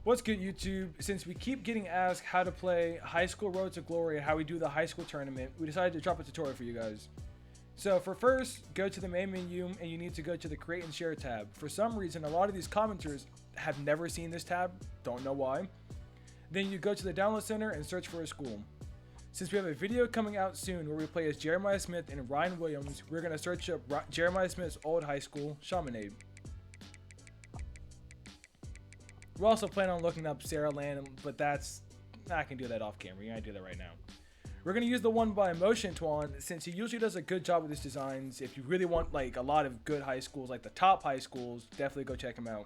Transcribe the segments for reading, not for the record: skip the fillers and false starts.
What's good, YouTube? Since we keep getting asked how to play High School Road to Glory and how we do the high school tournament, we decided to drop a tutorial for you guys. So for first, go to the main menu and you need to go to the Create and Share tab. For some reason, a lot of these commenters have never seen this tab, don't know why. Then you go to the Download Center and search for a school. Since we have a video coming out soon where we play as Jeremiah Smith and Ryan Williams, we're going to search up Jeremiah Smith's old high school, Chaminade. We're also planning on looking up Sarah Land, but I can do that off camera. You're going to do that right now. We're going to use the one by Motion Twan since he usually does a good job with his designs. If you really want like a lot of good high schools, like the top high schools, definitely go check him out.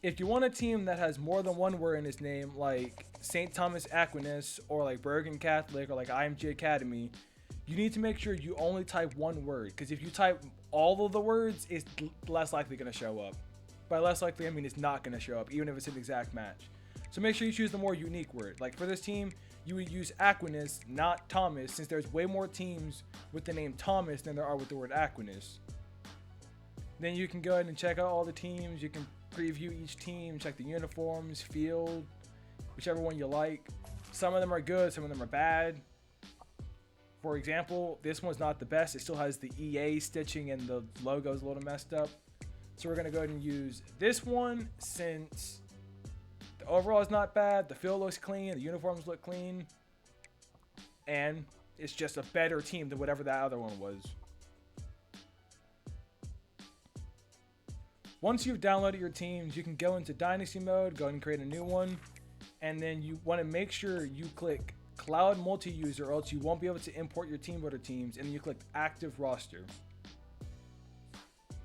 If you want a team that has more than one word in his name, like St. Thomas Aquinas or like Bergen Catholic or like IMG Academy, you need to make sure you only type one word, because if you type all of the words, it's less likely going to show up. By less likely, I mean it's not going to show up, even if it's an exact match. So make sure you choose the more unique word. Like for this team, you would use Aquinas, not Thomas, since there's way more teams with the name Thomas than there are with the word Aquinas. Then you can go ahead and check out all the teams. You can preview each team, check the uniforms, field, whichever one you like. Some of them are good, some of them are bad. For example, this one's not the best. It still has the EA stitching and the logo's a little messed up. So we're going to go ahead and use this one since the overall is not bad. The field looks clean. The uniforms look clean. And it's just a better team than whatever that other one was. Once you've downloaded your teams, you can go into Dynasty mode, go ahead and create a new one. And then you want to make sure you click Cloud Multi-User or else you won't be able to import your team builder teams, and then you click Active Roster.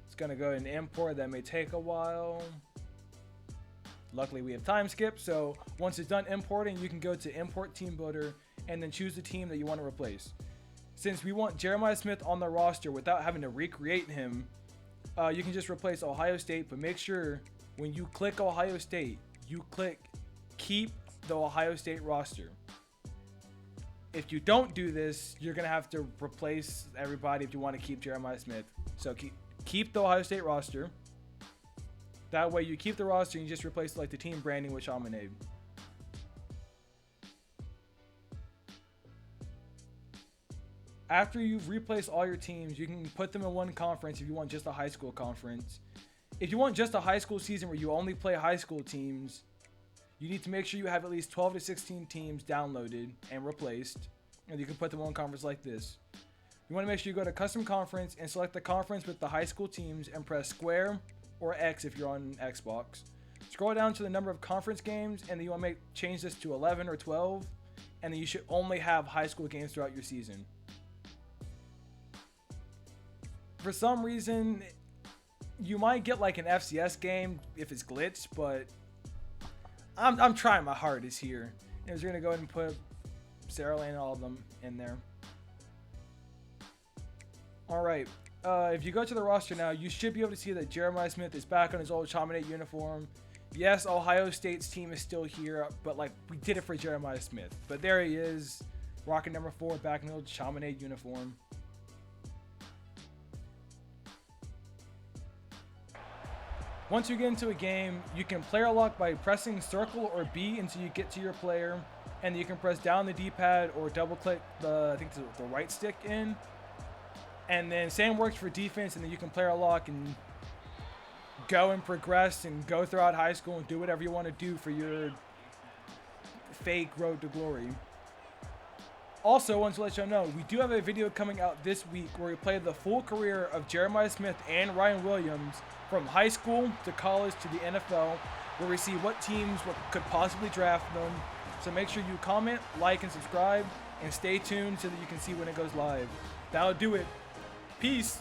It's going to go ahead and import. That may take a while. Luckily we have time skip, so once it's done importing, you can go to Import Team Builder and then choose the team that you want to replace. Since we want Jeremiah Smith on the roster without having to recreate him, you can just replace Ohio State, but make sure when you click Ohio State, you click Keep the Ohio State roster. If you don't do this, you're going to have to replace everybody if you want to keep Jeremiah Smith. So keep the Ohio State roster. That way you keep the roster and you just replace like the team branding with Chaminade. After you've replaced all your teams, you can put them in one conference if you want just a high school conference. If you want just a high school season where you only play high school teams, you need to make sure you have at least 12 to 16 teams downloaded and replaced. And you can put them on conference like this. You want to make sure you go to custom conference and select the conference with the high school teams and press square or X if you're on Xbox. Scroll down to the number of conference games and then you want to change this to 11 or 12. And then you should only have high school games throughout your season. For some reason, you might get like an FCS game if it's glitched, but I'm trying my hardest here. And we're going to go ahead and put Sarah Lane and all of them in there. Alright, if you go to the roster now, you should be able to see that Jeremiah Smith is back on his old Chaminade uniform. Yes, Ohio State's team is still here, but like we did it for Jeremiah Smith. But there he is, rocking number 4 back in the old Chaminade uniform. Once you get into a game, you can player lock by pressing circle or B until you get to your player, and you can press down the D-pad or double click the right stick in. And then same works for defense, and then you can player lock and go and progress and go throughout high school and do whatever you want to do for your fake road to glory. Also, I want to let you know, we do have a video coming out this week where we play the full career of Jeremiah Smith and Ryan Williams from high school to college to the NFL, where we see what teams could possibly draft them. So make sure you comment, like, and subscribe, and stay tuned so that you can see when it goes live. That'll do it. Peace.